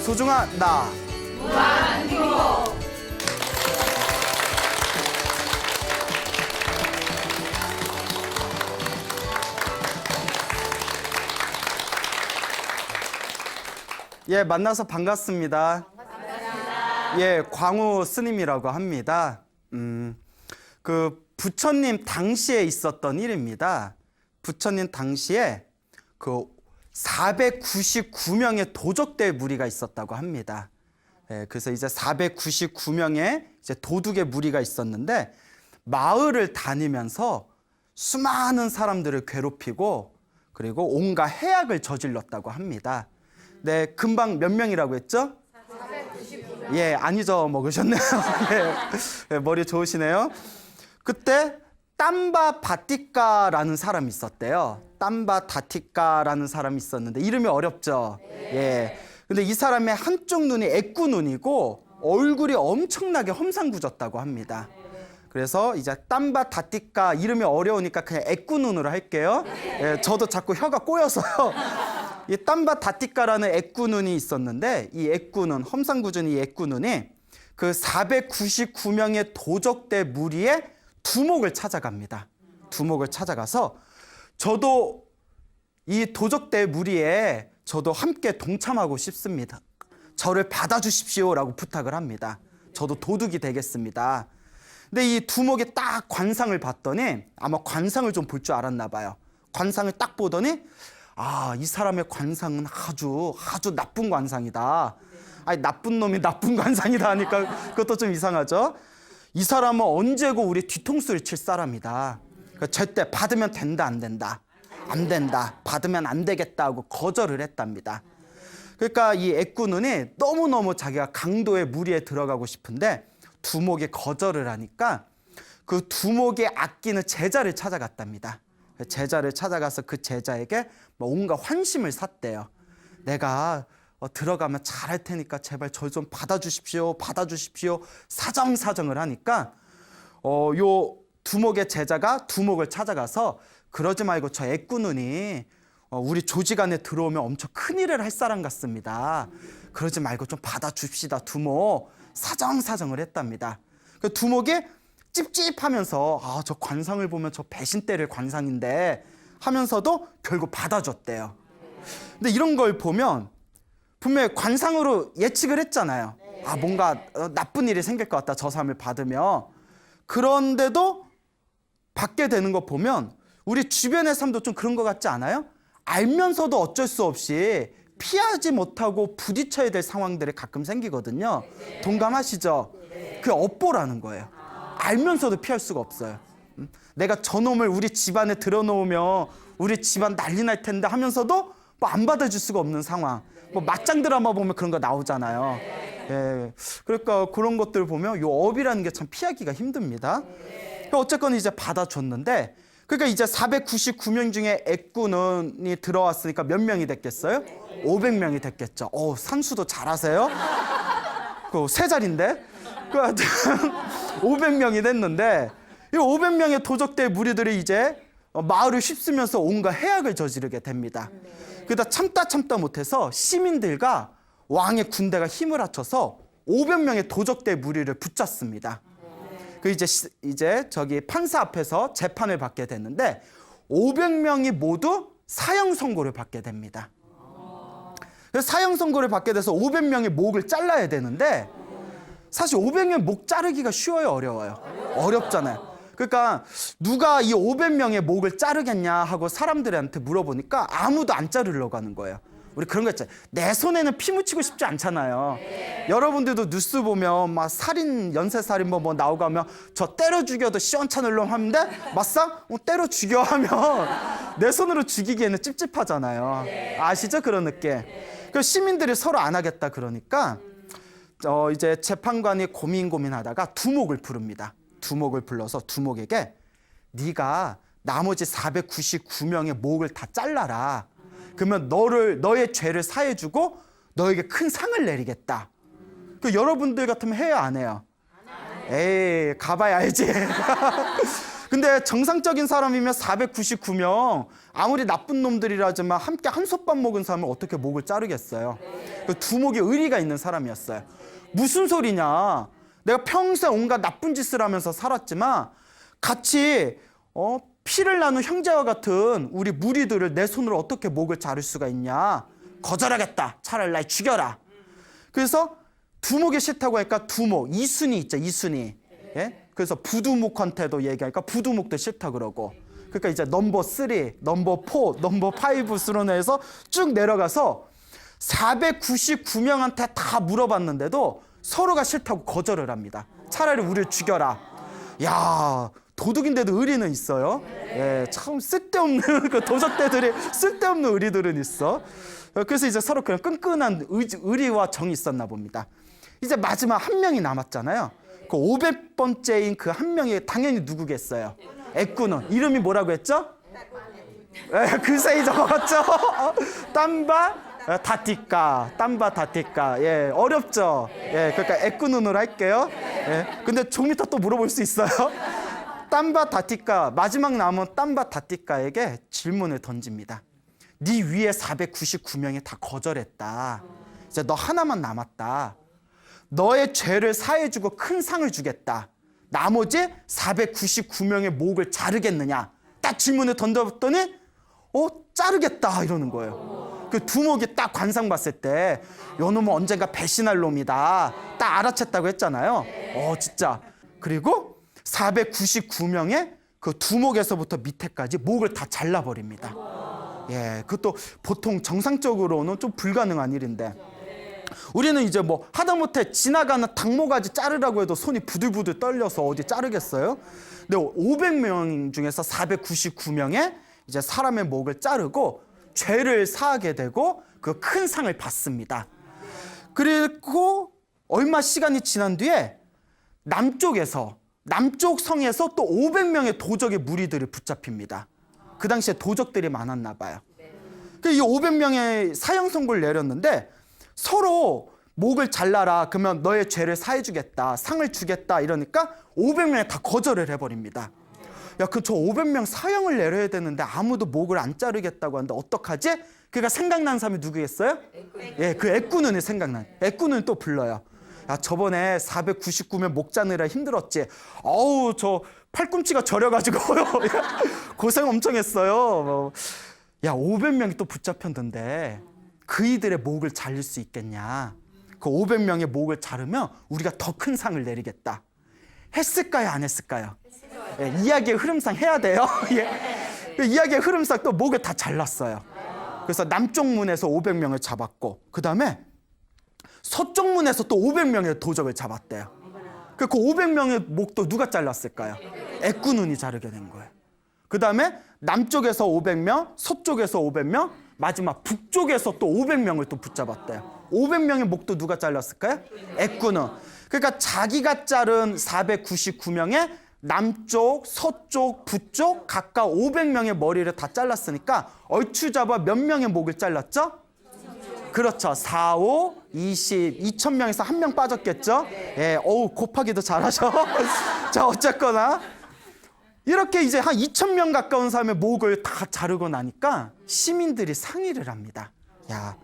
소중한 나. 예, 만나서 반갑습니다. 예, 광우 스님이라고 합니다. 그 부처님 당시에 있었던 일입니다. 부처님 당시에 그 499명의 도적대 무리가 있었다고 합니다. 예, 그래서 이제 499명의 이제 도둑의 무리가 있었는데 마을을 다니면서 수많은 사람들을 괴롭히고 그리고 온갖 해악을 저질렀다고 합니다. 네, 금방 몇 명이라고 했죠? 499명. 예, 안 잊어먹으셨네요. 예, 머리 좋으시네요. 그때 땀바 바티카라는 사람이 있었대요. 땀바 다티카라는 사람이 있었는데 이름이 어렵죠? 예. 근데 이 사람의 한쪽 눈이 애꾸 눈이고 얼굴이 엄청나게 험상궂었다고 합니다. 그래서 이제 땀바 다티카 이름이 어려우니까 그냥 애꾸 눈으로 할게요. 예, 저도 자꾸 혀가 꼬여서요. 이 땀바 다티카라는 애꾸눈이 있었는데 이 애꾸눈, 험상궂은 이 애꾸눈이 그 499명의 도적대 무리의 두목을 찾아갑니다. 두목을 찾아가서 저도 이 도적대 무리에 저도 함께 동참하고 싶습니다. 저를 받아주십시오라고 부탁을 합니다. 저도 도둑이 되겠습니다. 근데 이 두목이 딱 관상을 봤더니 아마 관상을 좀 볼 줄 알았나 봐요. 관상을 딱 보더니 아, 이 사람의 관상은 아주 나쁜 관상이다. 아니, 나쁜 놈이 나쁜 관상이다 하니까 그것도 좀 이상하죠. 이 사람은 언제고 우리 뒤통수를 칠 사람이다. 그러니까 절대 받으면 된다, 안 된다. 안 된다. 받으면 안 되겠다 하고 거절을 했답니다. 그러니까 이 애꾸눈이 너무너무 자기가 강도의 무리에 들어가고 싶은데 두목이 거절을 하니까 그 두목이 아끼는 제자를 찾아갔답니다. 제자를 찾아가서 그 제자에게 온갖 환심을 샀대요. 내가 들어가면 잘할 테니까 제발 저 좀 받아주십시오. 사정을 하니까 요 두목의 제자가 두목을 찾아가서 그러지 말고 저 애꾸눈이 우리 조직 안에 들어오면 엄청 큰일을 할 사람 같습니다. 그러지 말고 좀 받아줍시다 두목. 사정을 했답니다. 그 두목이 찝찝하면서 아, 저 관상을 보면 저 배신 때릴 관상인데 하면서도 결국 받아줬대요. 근데 이런 걸 보면 분명히 관상으로 예측을 했잖아요. 아, 뭔가 나쁜 일이 생길 것 같다. 저 사람을 받으면. 그런데도 받게 되는 거 보면 우리 주변의 삶도 좀 그런 것 같지 않아요? 알면서도 어쩔 수 없이 피하지 못하고 부딪혀야 될 상황들이 가끔 생기거든요. 동감하시죠? 그게 업보라는 거예요. 알면서도 피할 수가 없어요. 내가 저놈을 우리 집안에 들여놓으면 우리 집안 난리 날 텐데 하면서도 뭐 안 받아줄 수가 없는 상황. 뭐 맞짱 드라마 보면 그런 거 나오잖아요. 예. 그러니까 그런 것들 보면 요 업이라는 게 참 피하기가 힘듭니다. 어쨌건 이제 받아줬는데 그러니까 이제 499명 중에 애꾸눈이 들어왔으니까 몇 명이 됐겠어요? 500명이 됐겠죠. 산수도 잘하세요? 그 세 자리인데? 500명이 됐는데 이 500명의 도적대 무리들이 이제 마을을 휩쓰면서 온갖 해악을 저지르게 됩니다. 그러다 참다 못해서 시민들과 왕의 군대가 힘을 합쳐서 500명의 도적대 무리를 붙잡습니다. 그 이제 저기 판사 앞에서 재판을 받게 됐는데 500명이 모두 사형 선고를 받게 됩니다. 그래서 사형 선고를 받게 돼서 500명의 목을 잘라야 되는데 사실 500명 목 자르기가 쉬워요, 어려워요? 어렵잖아요. 그러니까 누가 이 500명의 목을 자르겠냐 하고 사람들한테 물어보니까 아무도 안 자르려고 하는 거예요. 우리 그런 거 있잖아요. 내 손에는 피 묻히고 싶지 않잖아요. 여러분들도 뉴스 보면 막 살인, 연쇄살인범 뭐 나오고 하면 저 때려 죽여도 시원찮을 놈 하는데 막상 때려 죽여 하면 내 손으로 죽이기에는 찝찝하잖아요. 아시죠? 그런 느낌. 그 시민들이 서로 안 하겠다 그러니까 이제 재판관이 고민하다가 두목을 부릅니다. 두목을 불러서 두목에게 네가 나머지 499명의 목을 다 잘라라. 그러면 너의 죄를 사해주고 너에게 큰 상을 내리겠다. 그 여러분들 같으면 해요, 안 해요? 에이, 가봐야 알지. 근데 정상적인 사람이면 499명, 아무리 나쁜 놈들이라지만 함께 한솥밥 먹은 사람은 어떻게 목을 자르겠어요? 그 두목이 의리가 있는 사람이었어요. 무슨 소리냐? 내가 평생 온갖 나쁜 짓을 하면서 살았지만 같이 피를 나눈 형제와 같은 우리 무리들을 내 손으로 어떻게 목을 자를 수가 있냐? 거절하겠다. 차라리 날 죽여라. 그래서 두목이 싫다고 하니까 두목, 이순이 있죠, 이순이. 예? 그래서 부두목한테도 얘기하니까 부두목도 싫다 그러고. 그러니까 이제 넘버 3, 넘버 4, 넘버 5 수로내서 쭉 내려가서 499명한테 다 물어봤는데도 서로가 싫다고 거절을 합니다. 차라리 우리를 죽여라. 야, 도둑인데도 의리는 있어요. 예, 참 쓸데없는 그 도적대들이 쓸데없는 의리들은 있어. 그래서 이제 서로 그냥 끈끈한 의리와 정이 있었나 봅니다. 이제 마지막 한 명이 남았잖아요. 그 500번째인 그 한 명이 당연히 누구겠어요? 애꾸는. 이름이 뭐라고 했죠? 예, 글쎄 잊어먹었죠? 땀바 다티까, 땀바 다티까. 예, 어렵죠? 예, 그러니까 애꾸눈으로 할게요. 예, 근데 좀 이따 또 물어볼 수 있어요. 땀바 다티까, 마지막 남은 땀바 다티까에게 질문을 던집니다. 네 위에 499명이 다 거절했다. 이제 너 하나만 남았다. 너의 죄를 사해주고 큰 상을 주겠다. 나머지 499명의 목을 자르겠느냐? 딱 질문을 던져봤더니 자르겠다 이러는 거예요. 그 두목이 딱 관상 봤을 때 요 놈은 언젠가 배신할 놈이다. 딱 알아챘다고 했잖아요. 진짜. 그리고 499명의 그 두목에서부터 밑에까지 목을 다 잘라버립니다. 예, 그것도 보통 정상적으로는 좀 불가능한 일인데 우리는 이제 뭐 하다못해 지나가는 닭모가지 자르라고 해도 손이 부들부들 떨려서 어디 자르겠어요? 근데 500명 중에서 499명의 이제 사람의 목을 자르고 죄를 사하게 되고 그 큰 상을 받습니다. 그리고 얼마 시간이 지난 뒤에 남쪽 성에서 또 500명의 도적의 무리들이 붙잡힙니다. 그 당시에 도적들이 많았나 봐요. 이 500명의 사형 선고를 내렸는데 서로 목을 잘라라. 그러면 너의 죄를 사해주겠다. 상을 주겠다. 이러니까 500명이 다 거절을 해버립니다. 야, 저 500명 사형을 내려야 되는데 아무도 목을 안 자르겠다고 하는데 어떡하지? 그러니까 생각난 사람이 누구겠어요? 예, 그 애꾸눈이 생각난. 애꾸눈 또 불러요. 야, 저번에 499명 목 자르느라 힘들었지. 어우, 저 팔꿈치가 저려가지고요. 고생 엄청 했어요. 야, 500명이 또 붙잡혔는데 그이들의 목을 자를 수 있겠냐? 그 500명의 목을 자르면 우리가 더 큰 상을 내리겠다. 했을까요? 안 했을까요? 예, 이야기의 흐름상 해야 돼요. 예. 그 이야기의 흐름상 또 목을 다 잘랐어요. 그래서 남쪽 문에서 500명을 잡았고 그 다음에 서쪽 문에서 또 500명의 도적을 잡았대요. 그 500명의 목도 누가 잘랐을까요? 애꾸눈이 자르게 된 거예요. 그 다음에 남쪽에서 500명, 서쪽에서 500명, 마지막 북쪽에서 또 500명을 또 붙잡았대요. 500명의 목도 누가 잘랐을까요? 애꾸눈. 그러니까 자기가 자른 499명의 남쪽, 서쪽, 북쪽 각각 500명의 머리를 다 잘랐으니까 얼추 잡아 몇 명의 목을 잘랐죠? 그렇죠. 4, 5, 20, 2000명에서 한 명 빠졌겠죠? 예, 곱하기도 잘하셔. 자, 어쨌거나 이렇게 이제 한 2000명 가까운 사람의 목을 다 자르고 나니까 시민들이 상의를 합니다. 야,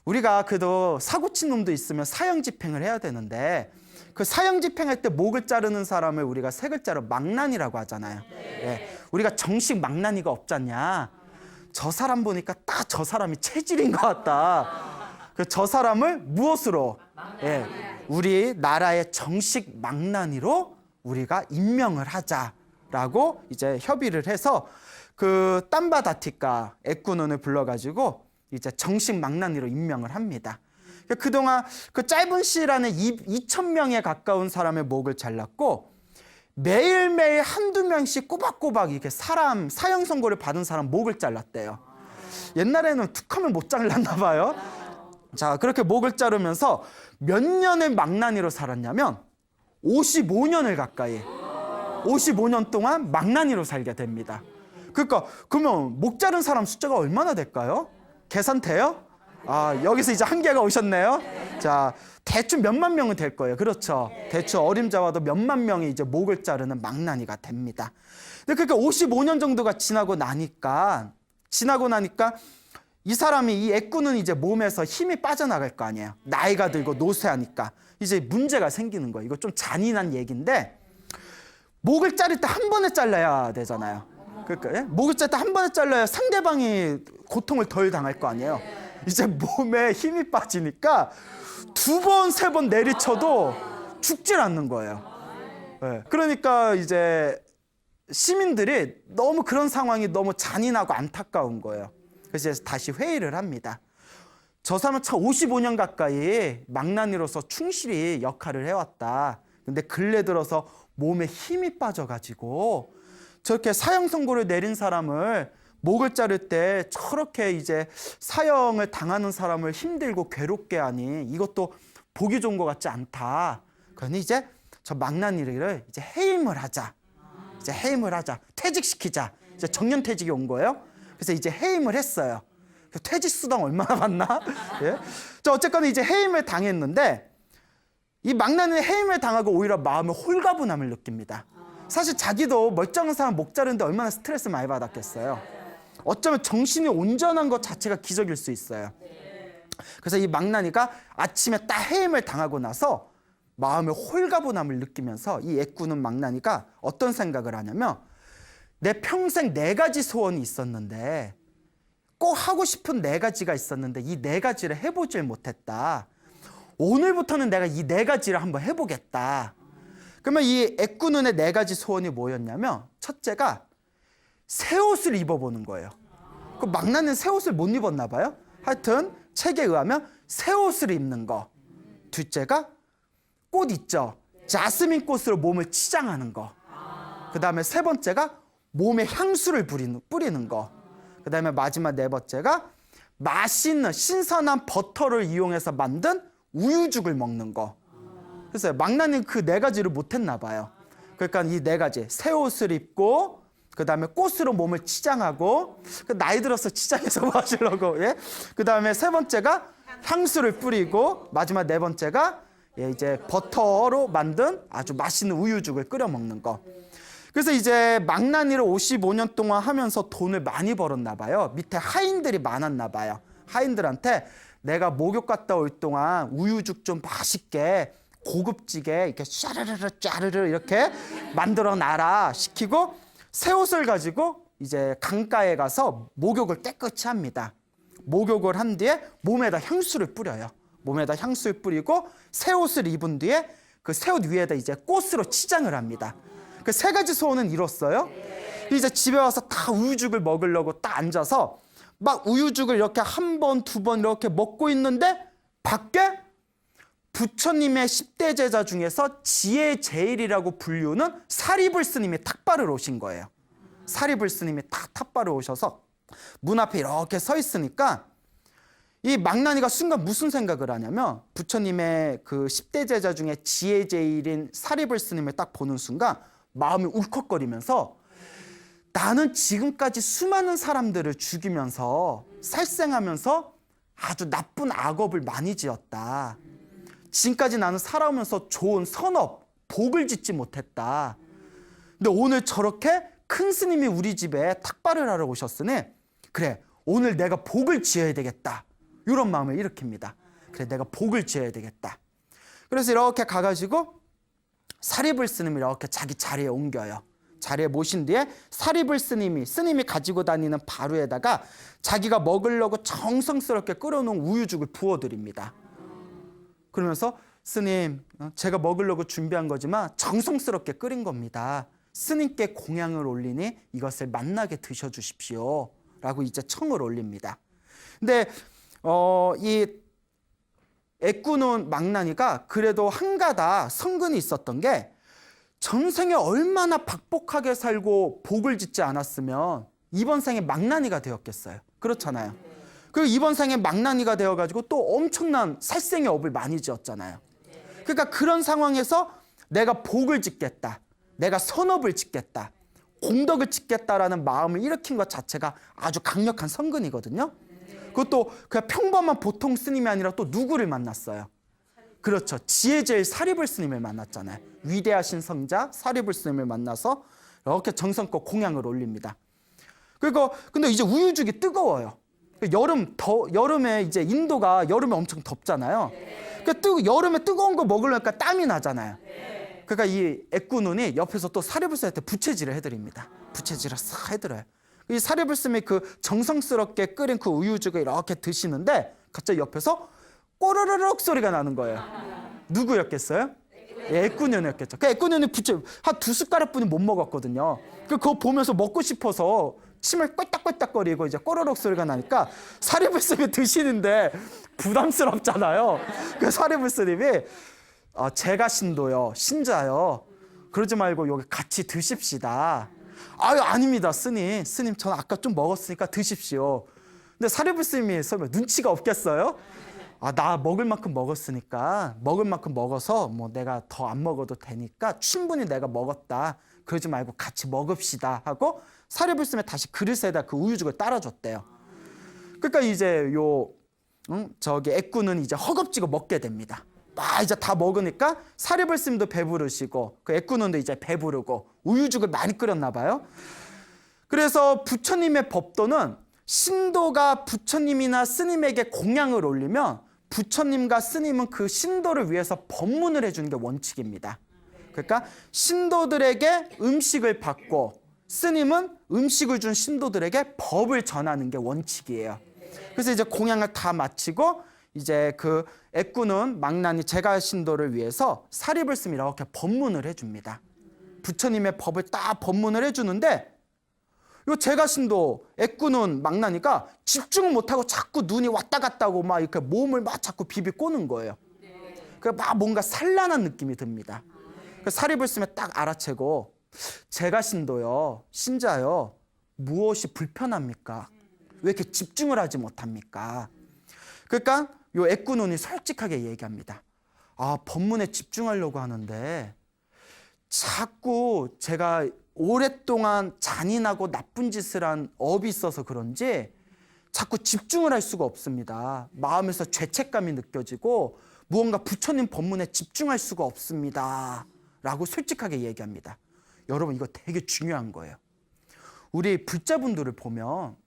우리가 그래도 사고친 놈도 있으면 사형 집행을 해야 되는데 그 사형 집행할 때 목을 자르는 사람을 우리가 세 글자로 망나니라고 하잖아요. 예, 우리가 정식 망나니가 없잖냐. 저 사람 보니까 딱 저 사람이 체질인 것 같다. 저 사람을 무엇으로? 예, 우리 나라의 정식 망나니로 우리가 임명을 하자라고 이제 협의를 해서 그 땀바다티까 애꾸눈을 불러가지고 이제 정식 망나니로 임명을 합니다. 그동안 그 짧은 시일 안에 2000명에 가까운 사람의 목을 잘랐고 매일매일 한두 명씩 꼬박꼬박 이렇게 사형 선고를 받은 사람 목을 잘랐대요. 옛날에는 툭하면 못 잘랐나 봐요. 자, 그렇게 목을 자르면서 몇 년의 망나니로 살았냐면 55년을 가까이 55년 동안 망나니로 살게 됩니다. 그러니까 그러면 목 자른 사람 숫자가 얼마나 될까요? 계산 돼요? 아, 여기서 이제 한계가 오셨네요. 자, 대충 몇만 명은 될 거예요. 그렇죠? 대충 어림잡아도 몇만 명이 이제 목을 자르는 망나니가 됩니다. 근데 그렇게 55년 정도가 지나고 나니까 이 사람이, 이 애꾸는 이제 몸에서 힘이 빠져나갈 거 아니에요. 나이가 들고 노쇠하니까 이제 문제가 생기는 거예요. 이거 좀 잔인한 얘기인데, 목을 자를 때 한 번에 잘라야 되잖아요. 그러니까 목을 자를 때 한 번에 잘라야 상대방이 고통을 덜 당할 거 아니에요. 이제 몸에 힘이 빠지니까 두 번, 세 번 내리쳐도 죽질 않는 거예요. 그러니까 이제 시민들이 너무 그런 상황이 너무 잔인하고 안타까운 거예요. 그래서 다시 회의를 합니다. 저 사람은 참 55년 가까이 망나니로서 충실히 역할을 해왔다. 근데 근래 들어서 몸에 힘이 빠져가지고 저렇게 사형 선고를 내린 사람을 목을 자를 때 저렇게 이제 사형을 당하는 사람을 힘들고 괴롭게 하니 이것도 보기 좋은 것 같지 않다. 그러니 이제 저 망나니를 이제 해임을 하자. 퇴직시키자. 이제 정년퇴직이 온 거예요. 그래서 이제 해임을 했어요. 퇴직 수당 얼마나 받나? 예? 자, 어쨌거나 이제 해임을 당했는데, 이 망나니는 해임을 당하고 오히려 마음의 홀가분함을 느낍니다. 사실 자기도 멀쩡한 사람 목 자르는데 얼마나 스트레스 많이 받았겠어요. 어쩌면 정신이 온전한 것 자체가 기적일 수 있어요. 그래서 이 망나니가 아침에 딱 해임을 당하고 나서 마음의 홀가분함을 느끼면서 이 애꾸는 망나니가 어떤 생각을 하냐면, 내 평생 4가지 소원이 있었는데, 꼭 하고 싶은 4가지가 있었는데 이 4가지를 해보질 못했다. 오늘부터는 내가 이 4가지를 한번 해보겠다. 그러면 이 애꾸눈의 4가지 소원이 뭐였냐면, 첫째가 새 옷을 입어보는 거예요. 그 망나니는 새 옷을 못 입었나 봐요. 하여튼 책에 의하면 새 옷을 입는 거. 둘째가 꽃 있죠. 자스민 꽃으로 몸을 치장하는 거. 그 다음에 세 번째가 몸에 향수를 뿌리는 거. 그 다음에 마지막 4번째가 맛있는 신선한 버터를 이용해서 만든 우유죽을 먹는 거. 그래서 망나니는 그 4가지를 못했나 봐요. 그러니까 이 4가지, 새 옷을 입고, 그 다음에 꽃으로 몸을 치장하고, 나이 들어서 치장해서 뭐 하시려고, 예? 그 다음에 3번째가 향수를 뿌리고, 마지막 4번째가 이제 버터로 만든 아주 맛있는 우유죽을 끓여 먹는 거. 그래서 이제 망나니를 55년 동안 하면서 돈을 많이 벌었나 봐요. 밑에 하인들이 많았나 봐요. 하인들한테 내가 목욕 갔다 올 동안 우유죽 좀 맛있게 고급지게 이렇게 샤르르르 이렇게 만들어 놔라 시키고, 새 옷을 가지고 이제 강가에 가서 목욕을 깨끗이 합니다. 목욕을 한 뒤에 몸에다 향수를 뿌려요. 몸에다 향수를 뿌리고 새 옷을 입은 뒤에 그 새 옷 위에다 이제 꽃으로 치장을 합니다. 그 3가지 소원은 이뤘어요. 이제 집에 와서 다 우유죽을 먹으려고 딱 앉아서 막 우유죽을 이렇게 1번, 2번 이렇게 먹고 있는데, 밖에 부처님의 10대 제자 중에서 지혜 제일이라고 불리우는 사리불 스님이 탁발을 오신 거예요. 사리불 스님이 딱 탁발을 오셔서 문 앞에 이렇게 서 있으니까 이 망나니가 순간 무슨 생각을 하냐면, 부처님의 그 10대 제자 중에 지혜 제일인 사리불 스님을 딱 보는 순간 마음이 울컥거리면서, 나는 지금까지 수많은 사람들을 죽이면서 살생하면서 아주 나쁜 악업을 많이 지었다. 지금까지 나는 살아오면서 좋은 선업, 복을 짓지 못했다. 근데 오늘 저렇게 큰 스님이 우리 집에 탁발을 하러 오셨으니, 그래, 오늘 내가 복을 지어야 되겠다. 이런 마음을 일으킵니다. 그래, 내가 복을 지어야 되겠다. 그래서 이렇게 가가지고 사리불 스님이 이렇게 자기 자리에 옮겨요. 자리에 모신 뒤에 사리불 스님이 가지고 다니는 바루에다가 자기가 먹으려고 정성스럽게 끓여놓은 우유죽을 부어드립니다. 그러면서, 스님, 제가 먹으려고 준비한 거지만 정성스럽게 끓인 겁니다. 스님께 공양을 올리니 이것을 맛나게 드셔주십시오. 라고 이제 청을 올립니다. 근데 이 애꾸눈 망나니가 그래도 한가다 성근이 있었던 게, 전생에 얼마나 박복하게 살고 복을 짓지 않았으면 이번 생에 망나니가 되었겠어요. 그렇잖아요. 그리고 이번 생에 망나니가 되어가지고 또 엄청난 살생의 업을 많이 지었잖아요. 그러니까 그런 상황에서 내가 복을 짓겠다, 내가 선업을 짓겠다, 공덕을 짓겠다라는 마음을 일으킨 것 자체가 아주 강력한 성근이거든요. 그것도 그냥 평범한 보통 스님이 아니라 또 누구를 만났어요? 그렇죠. 지혜제일 사리불 스님을 만났잖아요. 위대하신 성자 사리불 스님을 만나서 이렇게 정성껏 공양을 올립니다. 그리고 근데 이제 우유죽이 뜨거워요. 여름에 이제 인도가 여름에 엄청 덥잖아요. 그러니까 여름에 뜨거운 거 먹으려니까 땀이 나잖아요. 그러니까 이 애꾸눈이 옆에서 또 사리불스한테 부채질을 해드립니다. 부채질을 싹 해드려요. 이 사리불스님이 그 정성스럽게 끓인 그 우유죽을 이렇게 드시는데 갑자기 옆에서 꼬르르륵 소리가 나는 거예요. 누구였겠어요? 애꾸눈이었겠죠. 그 애꾸눈이 한 2숟가락뿐이 못 먹었거든요. 그거 보면서 먹고 싶어서 침을 꼴딱꼴딱거리고 이제 꼬르륵 소리가 나니까 사리불스님이 드시는데 부담스럽잖아요. 그 사리불스님이 제가 신도요, 신자요. 그러지 말고 여기 같이 드십시다. 아유, 아닙니다, 스님. 스님, 저는 아까 좀 먹었으니까 드십시오. 근데 사리불스님이 설마 눈치가 없겠어요? 나 먹을 만큼 먹었으니까 먹을 만큼 먹어서 뭐 내가 더 안 먹어도 되니까 충분히 내가 먹었다. 그러지 말고 같이 먹읍시다 하고 사리불스님이 다시 그릇에다 그 우유죽을 따라줬대요. 그러니까 이제 저기 애꾸는 이제 허겁지겁 먹게 됩니다. 이제 다 먹으니까 사리불스님도 배부르시고 그 애꾸눈도 이제 배부르고 우유죽을 많이 끓였나 봐요. 그래서 부처님의 법도는 신도가 부처님이나 스님에게 공양을 올리면 부처님과 스님은 그 신도를 위해서 법문을 해주는 게 원칙입니다. 그러니까 신도들에게 음식을 받고 스님은 음식을 준 신도들에게 법을 전하는 게 원칙이에요. 그래서 이제 공양을 다 마치고 이제 그 애꾸는 망나니 제가 신도를 위해서 사리불스님이 이렇게 법문을 해줍니다. 부처님의 법을 딱 법문을 해주는데 요 제가 신도 애꾸는 망나니가 집중을 못하고 자꾸 눈이 왔다 갔다 하고 막 이렇게 몸을 막 자꾸 비비 꼬는 거예요. 그 막 뭔가 산란한 느낌이 듭니다. 그 사리불스님이 딱 알아채고 제가 신도요, 신자요, 무엇이 불편합니까? 왜 이렇게 집중을 하지 못합니까? 그러니까 요 애꾸눈이 솔직하게 얘기합니다. 법문에 집중하려고 하는데 자꾸 제가 오랫동안 잔인하고 나쁜 짓을 한 업이 있어서 그런지 자꾸 집중을 할 수가 없습니다. 마음에서 죄책감이 느껴지고 무언가 부처님 법문에 집중할 수가 없습니다. 라고 솔직하게 얘기합니다. 여러분, 이거 되게 중요한 거예요. 우리 불자분들을 보면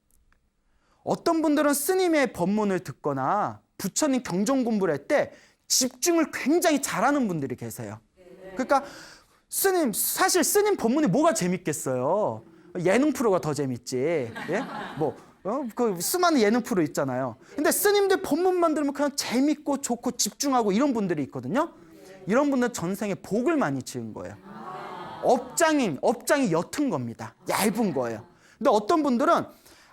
어떤 분들은 스님의 법문을 듣거나 부처님 경전 공부를 할 때 집중을 굉장히 잘하는 분들이 계세요. 그러니까 사실 스님 법문이 뭐가 재밌겠어요? 예능 프로가 더 재밌지. 예? 그 수많은 예능 프로 있잖아요. 근데 스님들 법문만 들으면 그냥 재밌고 좋고 집중하고 이런 분들이 있거든요. 이런 분들은 전생에 복을 많이 지은 거예요. 업장이 옅은 겁니다. 얇은 거예요. 근데 어떤 분들은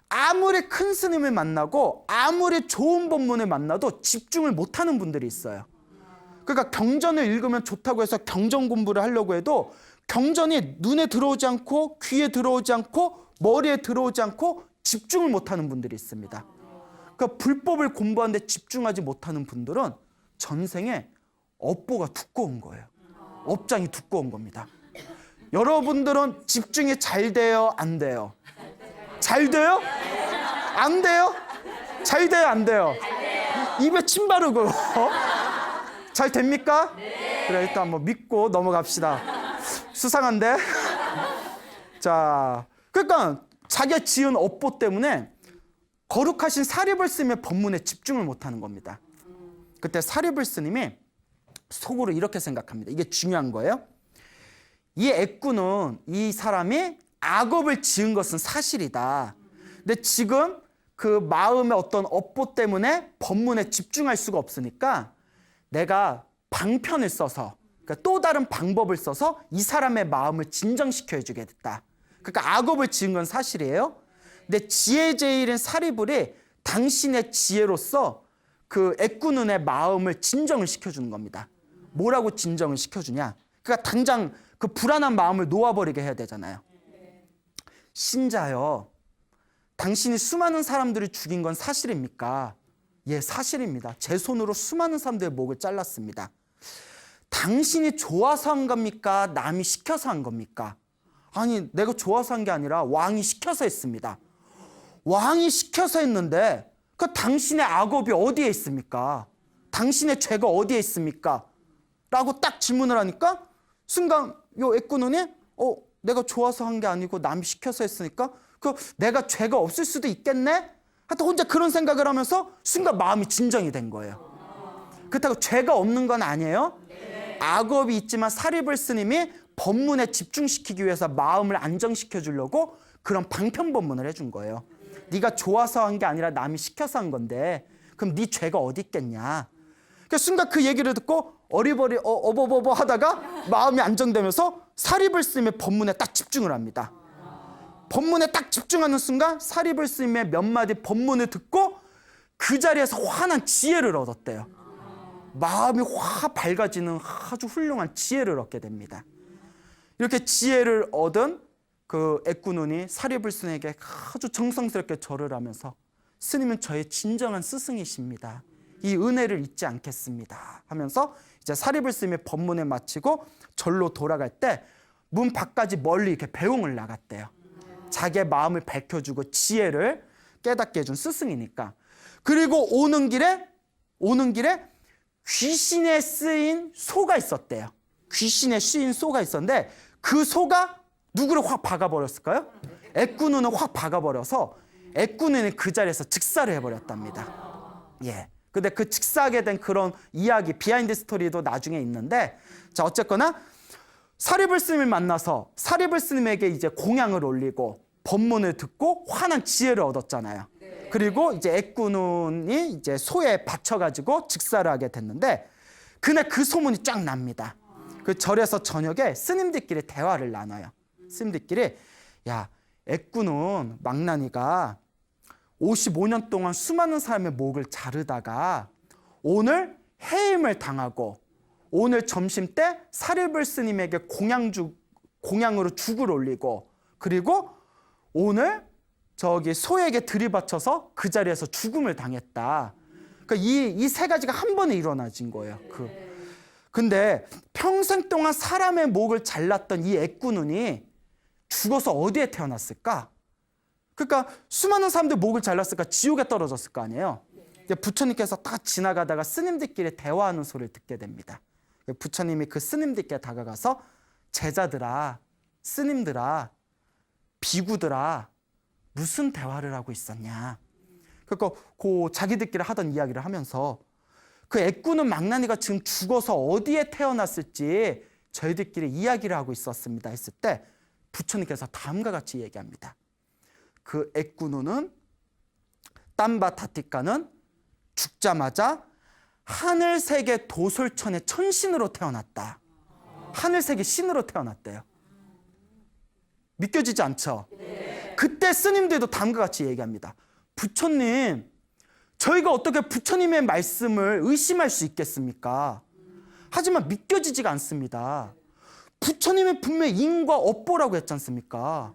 아무리 큰 스님을 만나고 아무리 좋은 법문을 만나도 집중을 못하는 분들이 있어요. 그러니까 경전을 읽으면 좋다고 해서 경전 공부를 하려고 해도 경전이 눈에 들어오지 않고 귀에 들어오지 않고 머리에 들어오지 않고 집중을 못하는 분들이 있습니다. 그러니까 불법을 공부하는데 집중하지 못하는 분들은 전생에 업보가 두꺼운 거예요. 업장이 두꺼운 겁니다. 여러분들은 집중이 잘 돼요, 안 돼요? 잘 돼요? 안 돼요? 잘 돼요, 안 돼요? 입에 침 바르고 잘 됩니까? 그래, 일단 뭐 믿고 넘어갑시다. 수상한데? 자, 그러니까 자기가 지은 업보 때문에 거룩하신 사리불스님의 법문에 집중을 못하는 겁니다. 그때 사리불스님이 속으로 이렇게 생각합니다. 이게 중요한 거예요. 이 애꾸는 이 사람이 악업을 지은 것은 사실이다. 근데 지금 그 마음의 어떤 업보 때문에 법문에 집중할 수가 없으니까 내가 방편을 써서, 그러니까 또 다른 방법을 써서 이 사람의 마음을 진정시켜 해주게 됐다. 그러니까 악업을 지은 건 사실이에요. 근데 지혜제일인 사리불이 당신의 지혜로서 그 애꾸눈의 마음을 진정을 시켜주는 겁니다. 뭐라고 진정을 시켜주냐? 그러니까 당장 그 불안한 마음을 놓아버리게 해야 되잖아요. 신자요, 당신이 수많은 사람들을 죽인 건 사실입니까? 예, 사실입니다. 제 손으로 수많은 사람들의 목을 잘랐습니다. 당신이 좋아서 한 겁니까? 남이 시켜서 한 겁니까? 아니, 내가 좋아서 한 게 아니라 왕이 시켜서 했습니다. 왕이 시켜서 했는데 그 당신의 악업이 어디에 있습니까? 당신의 죄가 어디에 있습니까? 라고 딱 질문을 하니까 순간 요 애꾸눈이 내가 좋아서 한 게 아니고 남이 시켜서 했으니까 내가 죄가 없을 수도 있겠네? 하여튼 혼자 그런 생각을 하면서 순간 마음이 진정이 된 거예요. 그렇다고 죄가 없는 건 아니에요. 악업이 있지만 사리불 스님이 법문에 집중시키기 위해서 마음을 안정시켜 주려고 그런 방편법문을 해준 거예요. 네가 좋아서 한 게 아니라 남이 시켜서 한 건데 그럼 네 죄가 어디 있겠냐. 그러니까 순간 그 얘기를 듣고 어리버리 어버버버 하다가 마음이 안정되면서 사리불 스님의 법문에 딱 집중을 합니다. 법문에 딱 집중하는 순간 사리불 스님의 몇 마디 법문을 듣고 그 자리에서 환한 지혜를 얻었대요. 마음이 확 밝아지는 아주 훌륭한 지혜를 얻게 됩니다. 이렇게 지혜를 얻은 그 애꾸눈이 사리불 스님에게 아주 정성스럽게 절을 하면서 스님은 저의 진정한 스승이십니다. 이 은혜를 잊지 않겠습니다. 하면서 이제 사리불 스님의 법문을 마치고 절로 돌아갈 때 문 밖까지 멀리 이렇게 배웅을 나갔대요. 자기의 마음을 밝혀주고 지혜를 깨닫게 해준 스승이니까. 그리고 오는 길에 귀신에 쓰인 소가 있었대요. 귀신에 쓰인 소가 있었는데 그 소가 누구를 확 박아버렸을까요? 애꾸눈을 확 박아버려서 애꾸눈이 그 자리에서 즉사를 해버렸답니다. 예. 근데 그 즉사하게 된 그런 이야기, 비하인드 스토리도 나중에 있는데, 자, 어쨌거나 사리불 스님을 만나서 사리불 스님에게 이제 공양을 올리고 법문을 듣고 환한 지혜를 얻었잖아요. 그리고 이제 애꾸눈이 이제 소에 받쳐가지고 즉사를 하게 됐는데, 그날 그 소문이 쫙 납니다. 그 절에서 저녁에 스님들끼리 대화를 나눠요. 스님들끼리, 야, 애꾸눈 망나니가 55년 동안 수많은 사람의 목을 자르다가 오늘 해임을 당하고 오늘 점심 때 사리불 스님에게 공양으로 죽을 올리고 그리고 오늘 저기 소에게 들이받쳐서 그 자리에서 죽음을 당했다. 그러니까 이 세 가지가 한 번에 일어나진 거예요. 근데 평생 동안 사람의 목을 잘랐던 이 애꾸눈이 죽어서 어디에 태어났을까? 그러니까 수많은 사람들 목을 잘랐을까? 지옥에 떨어졌을 거 아니에요. 부처님께서 딱 지나가다가 스님들끼리 대화하는 소리를 듣게 됩니다. 부처님이 그 스님들께 다가가서 제자들아, 스님들아, 비구들아, 무슨 대화를 하고 있었냐. 그러니까 그 자기들끼리 하던 이야기를 하면서 그 애꾸눈 망나니가 지금 죽어서 어디에 태어났을지 저희들끼리 이야기를 하고 있었습니다 했을 때 부처님께서 다음과 같이 얘기합니다. 그 애꾸눈은 땀바타티카는 죽자마자 하늘세계 도솔천의 천신으로 태어났다. 하늘세계 신으로 태어났대요. 믿겨지지 않죠? 네. 그때 스님들도 다음과 같이 얘기합니다. 부처님, 저희가 어떻게 부처님의 말씀을 의심할 수 있겠습니까? 하지만 믿겨지지가 않습니다. 부처님은 분명히 인과 업보라고 했지 않습니까?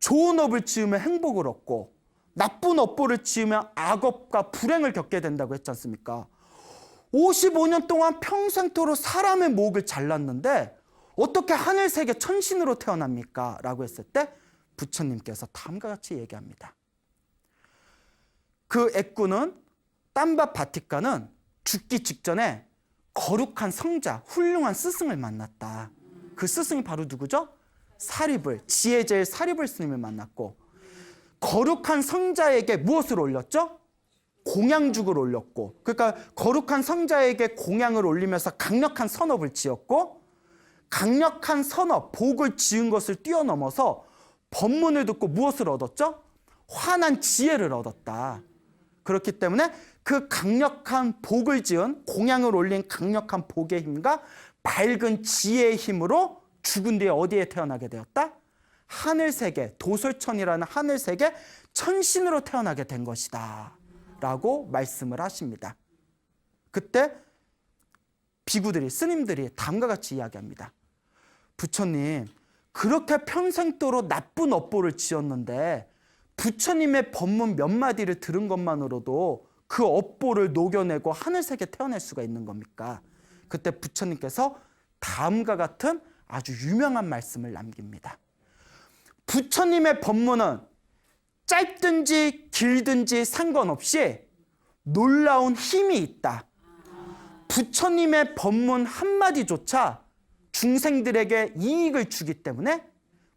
좋은 업을 지으면 행복을 얻고 나쁜 업보를 지으면 악업과 불행을 겪게 된다고 했지 않습니까? 55년 동안 평생토록 사람의 목을 잘랐는데 어떻게 하늘세계 천신으로 태어납니까? 라고 했을 때 부처님께서 다음과 같이 얘기합니다. 그 애꾸는 땀바 바티카는 죽기 직전에 거룩한 성자, 훌륭한 스승을 만났다. 그 스승이 바로 누구죠? 사리불, 지혜제일 사리불 스님을 만났고 거룩한 성자에게 무엇을 올렸죠? 공양죽을 올렸고, 그러니까 거룩한 성자에게 공양을 올리면서 강력한 선업을 지었고 강력한 선업, 복을 지은 것을 뛰어넘어서 법문을 듣고 무엇을 얻었죠? 환한 지혜를 얻었다. 그렇기 때문에 그 강력한 복을 지은 공양을 올린 강력한 복의 힘과 밝은 지혜의 힘으로 죽은 뒤에 어디에 태어나게 되었다? 하늘세계, 도솔천이라는 하늘세계 천신으로 태어나게 된 것이다 라고 말씀을 하십니다. 그때 비구들이, 스님들이 다음과 같이 이야기합니다. 부처님, 그렇게 평생도록 나쁜 업보를 지었는데 부처님의 법문 몇 마디를 들은 것만으로도 그 업보를 녹여내고 하늘세계 태어날 수가 있는 겁니까? 그때 부처님께서 다음과 같은 아주 유명한 말씀을 남깁니다. 부처님의 법문은 짧든지 길든지 상관없이 놀라운 힘이 있다. 부처님의 법문 한마디조차 중생들에게 이익을 주기 때문에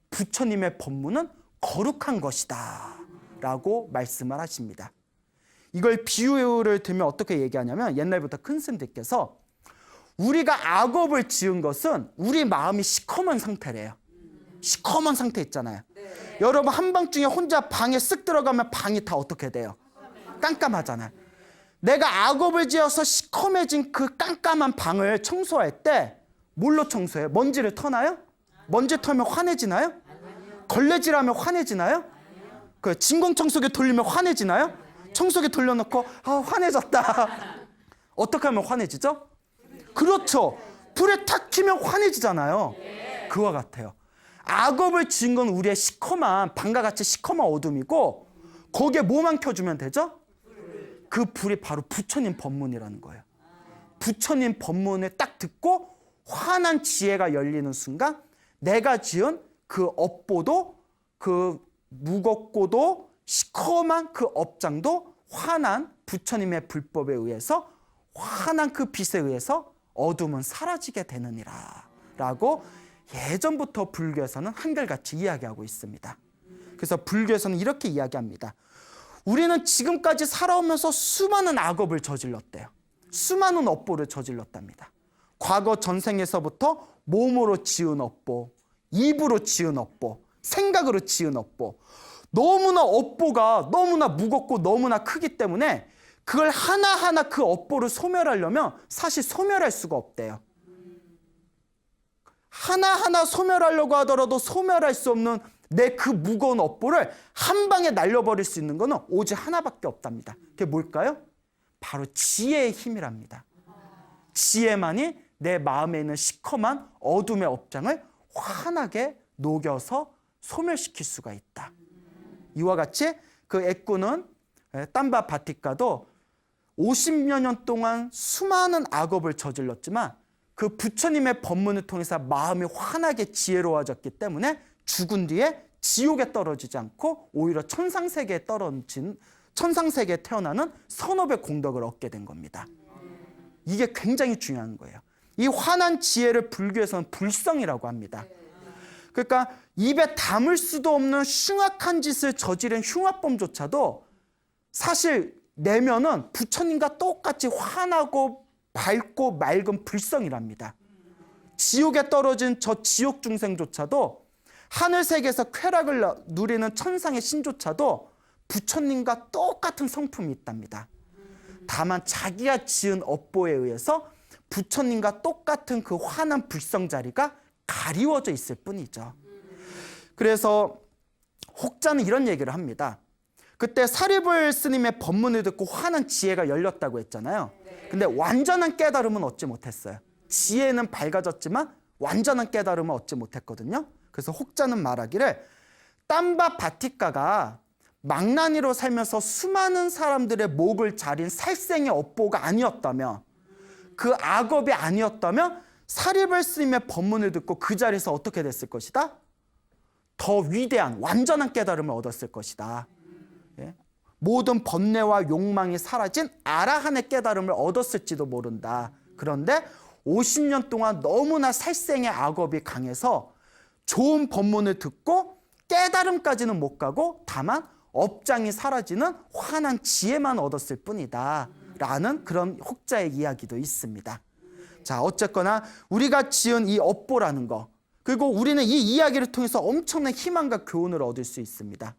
부처님의 법문은 거룩한 것이다 라고 말씀을 하십니다. 이걸 비유를 들면 어떻게 얘기하냐면, 옛날부터 큰 스님들께서 우리가 악업을 지은 것은 우리 마음이 시커먼 상태래요. 시커먼 상태 있잖아요. 여러분 한밤중에 혼자 방에 쓱 들어가면 방이 다 어떻게 돼요? 깜깜하잖아요. 내가 악업을 지어서 시커매진 그 깜깜한 방을 청소할 때 뭘로 청소해요? 먼지를 터나요? 먼지 털면 환해지나요? 걸레질하면 환해지나요? 그 진공청소기 돌리면 환해지나요? 청소기 돌려놓고 환해졌다. 어떻게 하면 환해지죠? 그렇죠. 불에 탁 켜면 환해지잖아요. 그와 같아요. 악업을 지은 건 우리의 시커먼, 방과 같이 시커먼 어둠이고, 거기에 뭐만 켜주면 되죠? 그 불이 바로 부처님 법문이라는 거예요. 부처님 법문을 딱 듣고 환한 지혜가 열리는 순간 내가 지은 그 업보도, 그 무겁고도 시커먼 그 업장도 환한 부처님의 불법에 의해서, 환한 그 빛에 의해서 어둠은 사라지게 되느니라 라고 예전부터 불교에서는 한결같이 이야기하고 있습니다. 그래서 불교에서는 이렇게 이야기합니다. 우리는 지금까지 살아오면서 수많은 악업을 저질렀대요. 수많은 업보를 저질렀답니다. 과거 전생에서부터 몸으로 지은 업보, 입으로 지은 업보, 생각으로 지은 업보, 너무나 업보가 너무나 무겁고 너무나 크기 때문에 그걸 하나하나 그 업보를 소멸하려면 사실 소멸할 수가 없대요. 하나하나 소멸하려고 하더라도 소멸할 수 없는 내 그 무거운 업보를 한 방에 날려버릴 수 있는 것은 오직 하나밖에 없답니다. 그게 뭘까요? 바로 지혜의 힘이랍니다. 지혜만이 내 마음에 있는 시커먼 어둠의 업장을 환하게 녹여서 소멸시킬 수가 있다. 이와 같이 그 애꾸는 땀바 바티카도 50여 년 동안 수많은 악업을 저질렀지만 그 부처님의 법문을 통해서 마음이 환하게 지혜로워졌기 때문에 죽은 뒤에 지옥에 떨어지지 않고 오히려 천상세계에 태어나는 선업의 공덕을 얻게 된 겁니다. 이게 굉장히 중요한 거예요. 이 환한 지혜를 불교에서는 불성이라고 합니다. 그러니까 입에 담을 수도 없는 흉악한 짓을 저지른 흉악범조차도 사실 내면은 부처님과 똑같이 환하고 밝고 맑은 불성이랍니다. 지옥에 떨어진 저 지옥 중생조차도, 하늘세계에서 쾌락을 누리는 천상의 신조차도 부처님과 똑같은 성품이 있답니다. 다만 자기가 지은 업보에 의해서 부처님과 똑같은 그 환한 불성 자리가 가리워져 있을 뿐이죠. 그래서 혹자는 이런 얘기를 합니다. 그때 사리불 스님의 법문을 듣고 환한 지혜가 열렸다고 했잖아요. 근데 완전한 깨달음은 얻지 못했어요. 지혜는 밝아졌지만 완전한 깨달음은 얻지 못했거든요. 그래서 혹자는 말하기를, 땀바 바티카가 망나니로 살면서 수많은 사람들의 목을 자린 살생의 업보가 아니었다면, 그 악업이 아니었다면 사리불 스님의 법문을 듣고 그 자리에서 어떻게 됐을 것이다? 더 위대한 완전한 깨달음을 얻었을 것이다. 예? 모든 번뇌와 욕망이 사라진 아라한의 깨달음을 얻었을지도 모른다. 그런데 50년 동안 너무나 살생의 악업이 강해서 좋은 법문을 듣고 깨달음까지는 못 가고 다만 업장이 사라지는 환한 지혜만 얻었을 뿐이다 라는 그런 혹자의 이야기도 있습니다. 자, 어쨌거나 우리가 지은 이 업보라는 거, 그리고 우리는 이 이야기를 통해서 엄청난 희망과 교훈을 얻을 수 있습니다.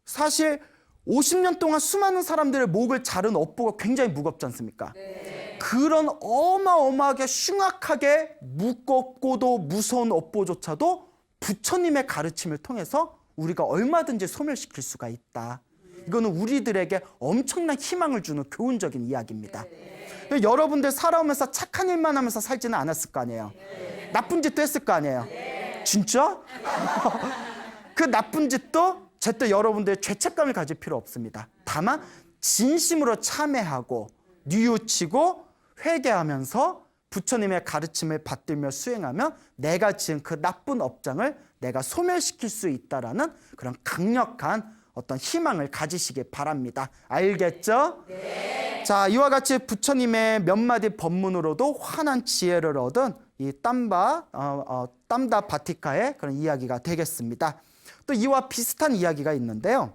사실 50년 동안 수많은 사람들의 목을 자른 업보가 굉장히 무겁지 않습니까? 네. 그런 어마어마하게 흉악하게 무겁고도 무서운 업보조차도 부처님의 가르침을 통해서 우리가 얼마든지 소멸시킬 수가 있다. 이거는 우리들에게 엄청난 희망을 주는 교훈적인 이야기입니다. 네. 여러분들 살아오면서 착한 일만 하면서 살지는 않았을 거 아니에요. 네. 나쁜 짓도 했을 거 아니에요. 네. 진짜? 그 나쁜 짓도 절대 여러분들의 죄책감을 가질 필요 없습니다. 다만 진심으로 참회하고 뉘우치고 회개하면서 부처님의 가르침을 받들며 수행하면 내가 지은 그 나쁜 업장을 내가 소멸시킬 수 있다라는 그런 강력한 어떤 희망을 가지시기 바랍니다. 알겠죠? 네. 자, 이와 같이 부처님의 몇 마디 법문으로도 환한 지혜를 얻은 이 땀다 바티카의 그런 이야기가 되겠습니다. 또 이와 비슷한 이야기가 있는데요.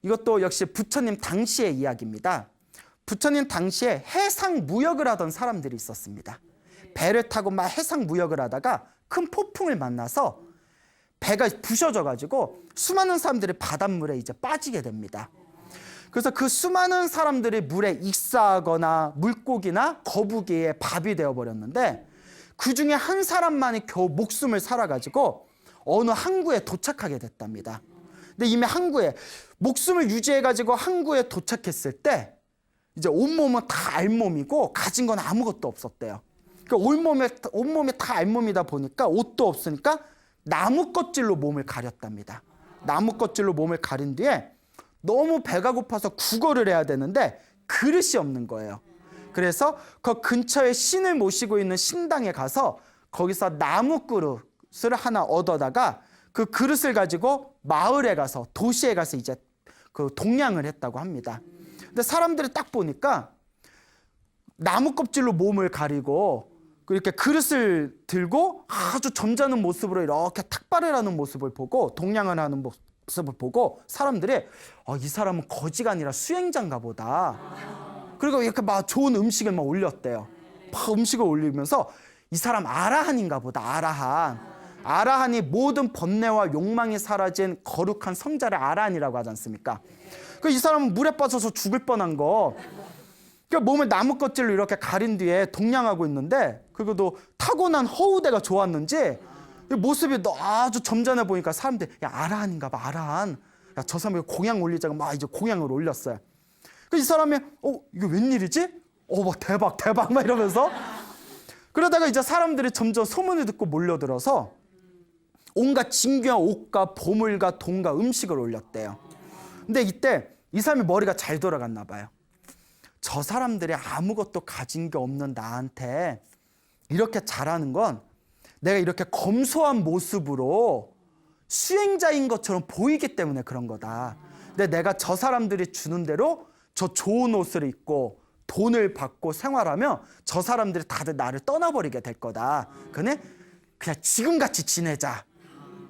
이것도 역시 부처님 당시의 이야기입니다. 부처님 당시에 해상 무역을 하던 사람들이 있었습니다. 배를 타고 막 해상 무역을 하다가 큰 폭풍을 만나서 배가 부셔져 가지고 수많은 사람들이 바닷물에 이제 빠지게 됩니다. 그래서 그 수많은 사람들이 물에 익사하거나 물고기나 거북이의 밥이 되어 버렸는데, 그 중에 한 사람만이 겨우 목숨을 살아 가지고 어느 항구에 도착하게 됐답니다. 근데 이미 항구에 목숨을 유지해 가지고 항구에 도착했을 때 이제 온몸은 다 알몸이고 가진 건 아무것도 없었대요. 그러니까 온몸이 다 알몸이다 보니까 옷도 없으니까 나무 껍질로 몸을 가렸답니다. 나무 껍질로 몸을 가린 뒤에 너무 배가 고파서 구걸을 해야 되는데 그릇이 없는 거예요. 그래서 그 근처에 신을 모시고 있는 신당에 가서 거기서 나무 그릇을 하나 얻어다가 그 그릇을 가지고 마을에 가서, 도시에 가서 이제 그 동냥을 했다고 합니다. 근데 사람들이 딱 보니까 나무 껍질로 몸을 가리고 이렇게 그릇을 들고 아주 점잖은 모습으로 이렇게 탁발을 하는 모습을 보고, 동냥을 하는 모습을 보고 사람들이 이 사람은 거지가 아니라 수행자인가 보다. 그리고 이렇게 막 좋은 음식을 막 올렸대요. 막 음식을 올리면서 이 사람 아라한인가 보다. 아라한이 모든 번뇌와 욕망이 사라진 거룩한 성자를 아라한이라고 하지 않습니까? 이 사람은 물에 빠져서 죽을 뻔한 거. 그러니까 몸을 나무 껍질로 이렇게 가린 뒤에 동냥하고 있는데, 그리고 타고난 허우대가 좋았는지 모습이 아주 점잖해 보니까 사람들이 야, 아라한인가 봐, 아라한. 야, 저 사람이 공양 올리자고 막 이제 공양을 올렸어요. 이 사람이 이게 웬일이지? 막 대박 막 이러면서, 그러다가 이제 사람들이 점점 소문을 듣고 몰려들어서 온갖 진귀한 옷과 보물과 돈과 음식을 올렸대요. 근데 이때 이 사람이 머리가 잘 돌아갔나 봐요. 저 사람들이 아무것도 가진 게 없는 나한테 이렇게 잘하는 건 내가 이렇게 검소한 모습으로 수행자인 것처럼 보이기 때문에 그런 거다. 근데 내가 저 사람들이 주는 대로 저 좋은 옷을 입고 돈을 받고 생활하면 저 사람들이 다들 나를 떠나버리게 될 거다. 그냥 지금같이 지내자.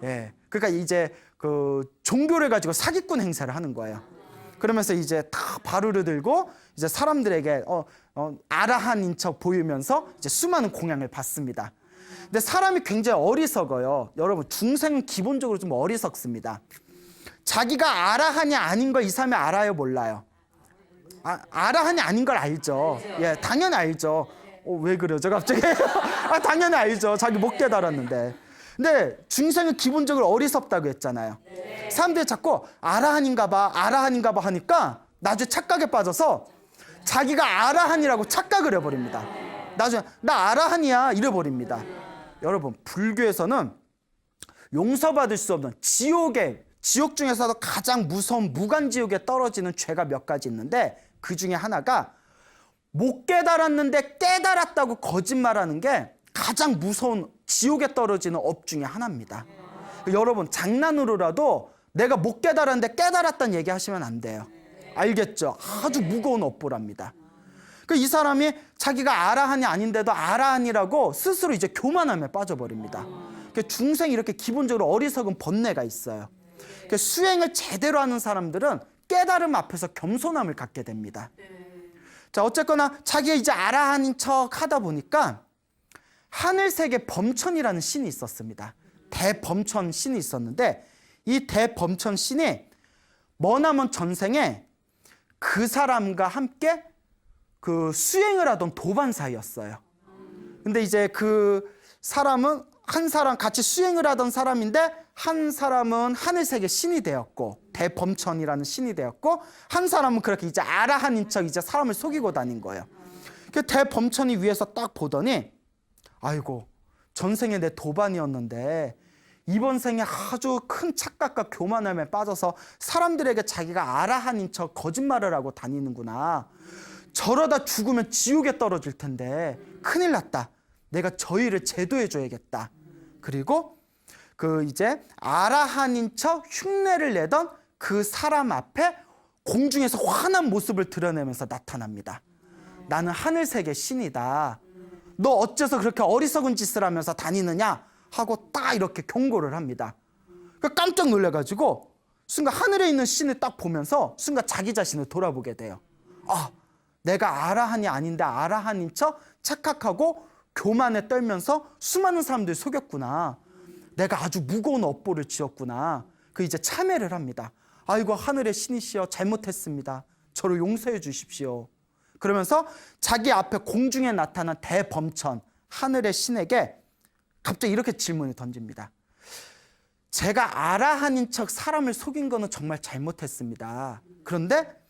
예. 그러니까 이제 그 종교를 가지고 사기꾼 행세를 하는 거예요. 그러면서 이제 다 바루를 들고 이제 사람들에게 아라한인 척 보이면서 이제 수많은 공양을 받습니다. 근데 사람이 굉장히 어리석어요. 여러분, 중생은 기본적으로 좀 어리석습니다. 자기가 아라한이 아닌 걸 이 사람이 알아요, 몰라요? 아라한이 아닌 걸 알죠. 예, 당연히 알죠. 왜 그러죠, 갑자기? 당연히 알죠. 자기 못 깨달았는데. 근데 중생은 기본적으로 어리석다고 했잖아요. 사람들이 자꾸 아라한인가 봐 하니까 나중에 착각에 빠져서 자기가 아라한이라고 착각을 해버립니다. 나중에 나 아라한이야 이래버립니다. 여러분, 불교에서는 용서받을 수 없는 지옥 중에서도 가장 무서운 무간지옥에 떨어지는 죄가 몇 가지 있는데, 그 중에 하나가 못 깨달았는데 깨달았다고 거짓말하는 게 가장 무서운 지옥에 떨어지는 업 중에 하나입니다. 여러분, 장난으로라도 내가 못 깨달았는데 깨달았다는 얘기 하시면 안 돼요. 알겠죠? 아주 무거운 업보랍니다. 이 사람이 자기가 아라한이 아닌데도 아라한이라고 스스로 이제 교만함에 빠져버립니다. 중생이 이렇게 기본적으로 어리석은 번뇌가 있어요. 수행을 제대로 하는 사람들은 깨달음 앞에서 겸손함을 갖게 됩니다. 자, 어쨌거나 자기가 이제 아라한인 척 하다 보니까 하늘세계 범천이라는 신이 있었습니다. 대범천 신이 있었는데, 이 대범천 신이 머나먼 전생에 그 사람과 함께 그 수행을 하던 도반사였어요. 근데 이제 그 사람은 한 사람 같이 수행을 하던 사람인데, 한 사람은 하늘세계 신이 되었고 대범천이라는 신이 되었고, 한 사람은 그렇게 이제 아라한인 척 이제 사람을 속이고 다닌 거예요. 그 대범천이 위에서 딱 보더니, 아이고, 전생에 내 도반이었는데 이번 생에 아주 큰 착각과 교만함에 빠져서 사람들에게 자기가 아라한인 척 거짓말을 하고 다니는구나. 저러다 죽으면 지옥에 떨어질 텐데 큰일 났다. 내가 저 일을 제도해 줘야겠다. 그리고 그 이제 아라한인 척 흉내를 내던 그 사람 앞에 공중에서 환한 모습을 드러내면서 나타납니다. 나는 하늘색의 신이다. 너 어째서 그렇게 어리석은 짓을 하면서 다니느냐 하고 딱 이렇게 경고를 합니다. 깜짝 놀라가지고 순간 하늘에 있는 신을 딱 보면서 순간 자기 자신을 돌아보게 돼요. 아, 내가 아라한이 아닌데 아라한인 척 착각하고 교만에 떨면서 수많은 사람들을 속였구나. 내가 아주 무거운 업보를 지었구나. 그 이제 참회를 합니다. 아이고 하늘의 신이시여 잘못했습니다. 저를 용서해 주십시오. 그러면서 자기 앞에 공중에 나타난 대범천 하늘의 신에게 갑자기 이렇게 질문을 던집니다. 제가 아라한인 척 사람을 속인 거는 정말 잘못했습니다. 그런데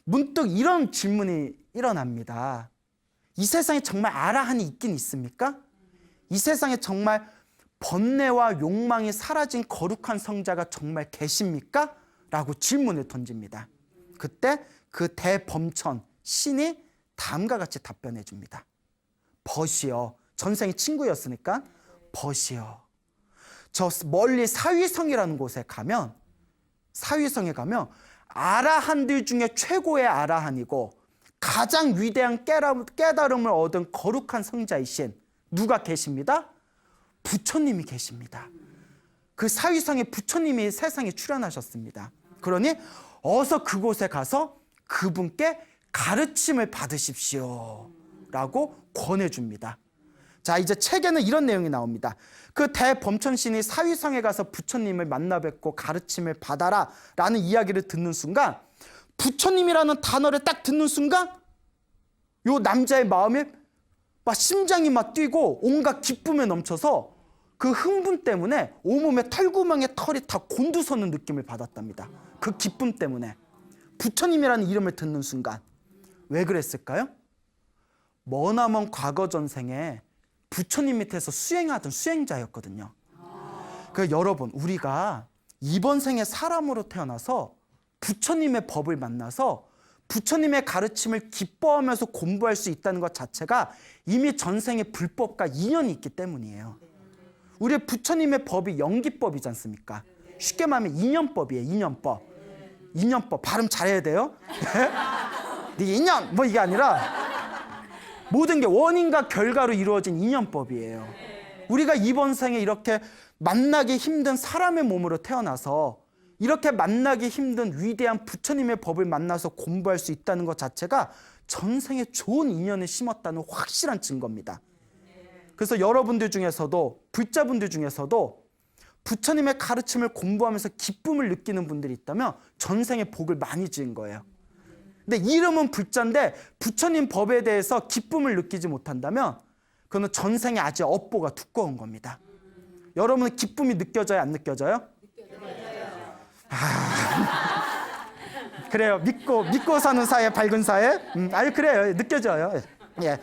문득 이런 질문이 일어납니다. 이 세상에 정말 아라한이 있긴 있습니까? 이 세상에 정말 번뇌와 욕망이 사라진 거룩한 성자가 정말 계십니까? 라고 질문을 던집니다. 그때 그 대범천 신이 다음과 같이 답변해 줍니다. 벗이여, 전생이 친구였으니까 벗이여. 저 멀리 사위성이라는 곳에 가면, 사위성에 가면 아라한들 중에 최고의 아라한이고 가장 위대한 깨달음을 얻은 거룩한 성자이신 누가 계십니다? 부처님이 계십니다. 그 사위성에 부처님이 세상에 출현하셨습니다. 그러니 어서 그곳에 가서 그분께 가르침을 받으십시오 라고 권해줍니다. 자, 이제 책에는 이런 내용이 나옵니다. 그 대범천신이 사위성에 가서 부처님을 만나 뵙고 가르침을 받아라 라는 이야기를 듣는 순간, 부처님이라는 단어를 딱 듣는 순간 요 남자의 마음이 막 심장이 막 뛰고 온갖 기쁨에 넘쳐서 그 흥분 때문에 온몸에 털구멍에 털이 다 곤두서는 느낌을 받았답니다. 그 기쁨 때문에. 부처님이라는 이름을 듣는 순간. 왜 그랬을까요? 머나먼 과거 전생에 부처님 밑에서 수행하던 수행자였거든요. 그러니까 여러분, 우리가 이번 생에 사람으로 태어나서 부처님의 법을 만나서 부처님의 가르침을 기뻐하면서 공부할 수 있다는 것 자체가 이미 전생의 불법과 인연이 있기 때문이에요. 우리 부처님의 법이 연기법이지 않습니까? 쉽게 말하면 인연법이에요. 인연법. 인연법. 발음 잘해야 돼요. 네 인연 뭐 이게 아니라 모든 게 원인과 결과로 이루어진 인연법이에요. 우리가 이번 생에 이렇게 만나기 힘든 사람의 몸으로 태어나서 이렇게 만나기 힘든 위대한 부처님의 법을 만나서 공부할 수 있다는 것 자체가 전생에 좋은 인연을 심었다는 확실한 증거입니다. 그래서 여러분들 중에서도, 불자분들 중에서도 부처님의 가르침을 공부하면서 기쁨을 느끼는 분들이 있다면 전생에 복을 많이 지은 거예요. 근데 이름은 불자인데 부처님 법에 대해서 기쁨을 느끼지 못한다면 그거는 전생에 아직 업보가 두꺼운 겁니다. 여러분은 기쁨이 느껴져요, 안 느껴져요? 그래요. 믿고 사는 사회, 밝은 사회. 아니 그래요. 느껴져요. 예.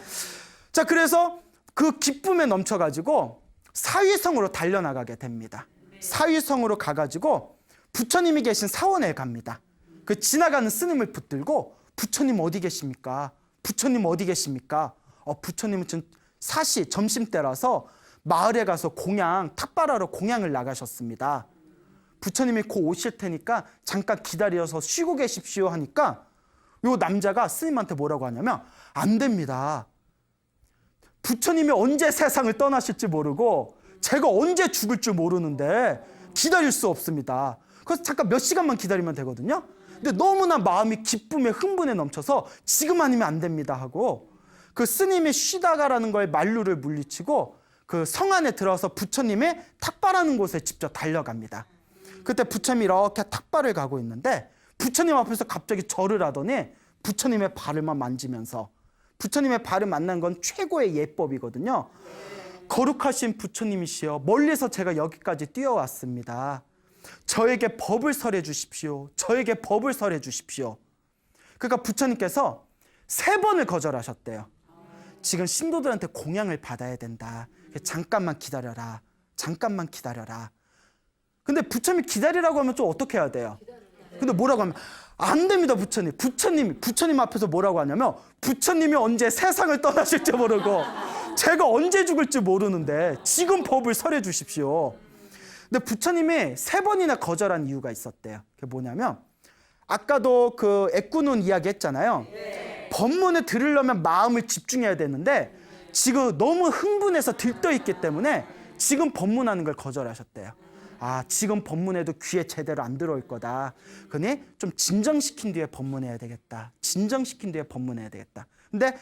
자, 그래서 그 기쁨에 넘쳐가지고 사위성으로 달려나가게 됩니다. 사위성으로 가가지고 부처님이 계신 사원에 갑니다. 그 지나가는 스님을 붙들고 부처님 어디 계십니까? 부처님 어디 계십니까? 부처님은 지금 사시 점심때라서 마을에 가서 탁발하러 공양을 나가셨습니다. 부처님이 곧 오실 테니까 잠깐 기다려서 쉬고 계십시오 하니까 요 남자가 스님한테 뭐라고 하냐면, 안 됩니다. 부처님이 언제 세상을 떠나실지 모르고 제가 언제 죽을 줄 모르는데 기다릴 수 없습니다. 그래서 잠깐 몇 시간만 기다리면 되거든요. 근데 너무나 마음이 기쁨에 흥분에 넘쳐서 지금 아니면 안 됩니다 하고 그 스님이 쉬다가라는 거에 만류를 물리치고 그 성 안에 들어서 부처님이 탁발하는 곳에 직접 달려갑니다. 그때 부처님이 이렇게 탁발을 가고 있는데 부처님 앞에서 갑자기 절을 하더니 부처님의 발을만 만지면서, 부처님의 발을 만난 건 최고의 예법이거든요. 거룩하신 부처님이시여, 멀리서 제가 여기까지 뛰어왔습니다. 저에게 법을 설해 주십시오. 저에게 법을 설해 주십시오. 그러니까 부처님께서 3번을 거절하셨대요. 지금 신도들한테 공양을 받아야 된다. 잠깐만 기다려라. 잠깐만 기다려라. 근데 부처님이 기다리라고 하면 좀 어떻게 해야 돼요? 근데 뭐라고 하면 안 됩니다. 부처님 앞에서 뭐라고 하냐면, 부처님이 언제 세상을 떠나실지 모르고 제가 언제 죽을지 모르는데 지금 법을 설해 주십시오. 근데 부처님이 3번이나 거절한 이유가 있었대요. 그게 뭐냐면 아까도 그 애꾸눈 이야기 했잖아요. 법문을 들으려면 마음을 집중해야 되는데 지금 너무 흥분해서 들떠있기 때문에 지금 법문하는 걸 거절하셨대요. 아, 지금 법문해도 귀에 제대로 안 들어올 거다. 그러니 좀 진정시킨 뒤에 법문해야 되겠다. 진정시킨 뒤에 법문해야 되겠다. 근데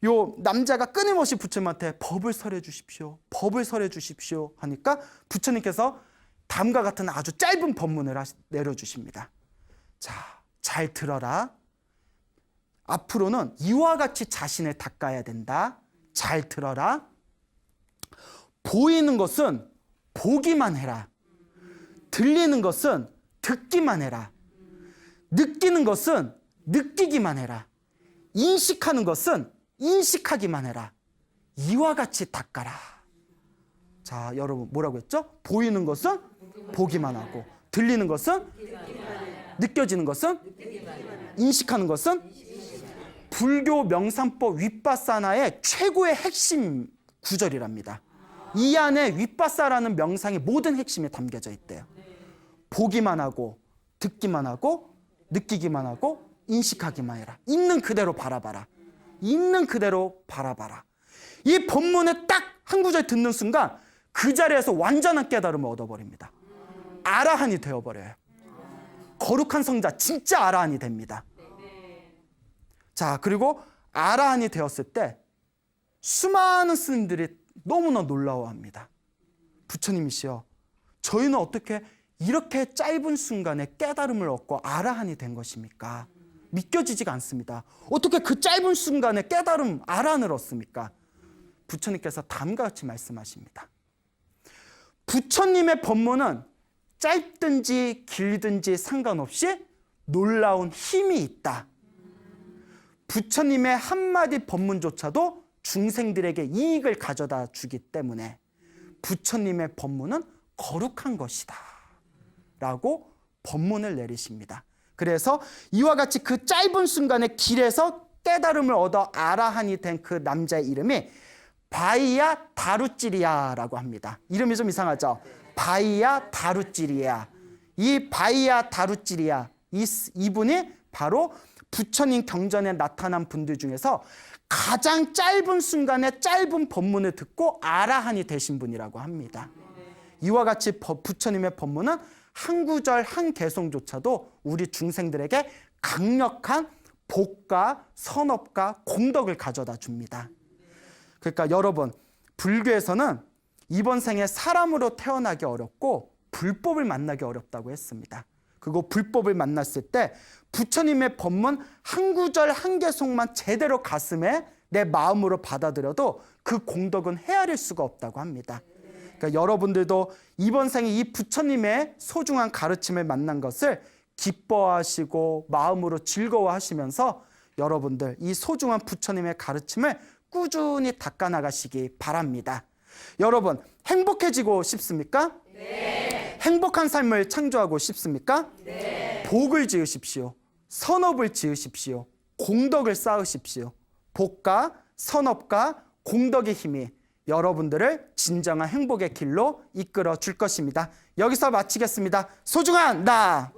요 남자가 끊임없이 부처님한테 법을 설해 주십시오. 법을 설해 주십시오 하니까 부처님께서 다음과 같은 아주 짧은 법문을 내려주십니다. 자, 잘 들어라. 앞으로는 이와 같이 자신을 닦아야 된다. 잘 들어라. 보이는 것은 보기만 해라. 들리는 것은 듣기만 해라. 느끼는 것은 느끼기만 해라. 인식하는 것은 인식하기만 해라. 이와 같이 닦아라. 자, 여러분 뭐라고 했죠? 보이는 것은 보기만 하고, 들리는 것은 느껴지는 것은 인식하는 것은 불교 명상법 윗바사나의 최고의 핵심 구절이랍니다. 이 안에 윗바사라는 명상의 모든 핵심이 담겨져 있대요. 보기만 하고, 듣기만 하고, 느끼기만 하고, 인식하기만 해라. 있는 그대로 바라봐라. 있는 그대로 바라봐라. 이 법문을 딱 한 구절 듣는 순간 그 자리에서 완전한 깨달음을 얻어버립니다. 아라한이 되어버려요. 거룩한 성자, 진짜 아라한이 됩니다. 자, 그리고 아라한이 되었을 때 수많은 스님들이 너무나 놀라워합니다. 부처님이시여, 저희는 어떻게 이렇게 짧은 순간에 깨달음을 얻고 아라한이 된 것입니까? 믿겨지지가 않습니다. 어떻게 그 짧은 순간에 깨달음, 아라한을 얻습니까? 부처님께서 다음과 같이 말씀하십니다. 부처님의 법문은 짧든지 길든지 상관없이 놀라운 힘이 있다. 부처님의 한마디 법문조차도 중생들에게 이익을 가져다 주기 때문에 부처님의 법문은 거룩한 것이다 라고 법문을 내리십니다. 그래서 이와 같이 그 짧은 순간에 길에서 깨달음을 얻어 아라한이 된 그 남자의 이름이 바이야 다루찌리야라고 합니다. 이름이 좀 이상하죠? 바이야 다루찌리야. 이 바이야 다루찌리야, 이분이 바로 부처님 경전에 나타난 분들 중에서 가장 짧은 순간에 짧은 법문을 듣고 아라한이 되신 분이라고 합니다. 이와 같이 부처님의 법문은 한 구절 한 개송조차도 우리 중생들에게 강력한 복과 선업과 공덕을 가져다 줍니다. 그러니까 여러분, 불교에서는 이번 생에 사람으로 태어나기 어렵고 불법을 만나기 어렵다고 했습니다. 그리고 불법을 만났을 때 부처님의 법문 한 구절 한 개송만 제대로 가슴에 내 마음으로 받아들여도 그 공덕은 헤아릴 수가 없다고 합니다. 그러니까 여러분들도 이번 생에 이 부처님의 소중한 가르침을 만난 것을 기뻐하시고 마음으로 즐거워하시면서 여러분들 이 소중한 부처님의 가르침을 꾸준히 닦아나가시기 바랍니다. 여러분, 행복해지고 싶습니까? 네. 행복한 삶을 창조하고 싶습니까? 네. 복을 지으십시오. 선업을 지으십시오. 공덕을 쌓으십시오. 복과 선업과 공덕의 힘이 여러분들을 진정한 행복의 길로 이끌어 줄 것입니다. 여기서 마치겠습니다. 소중한 나!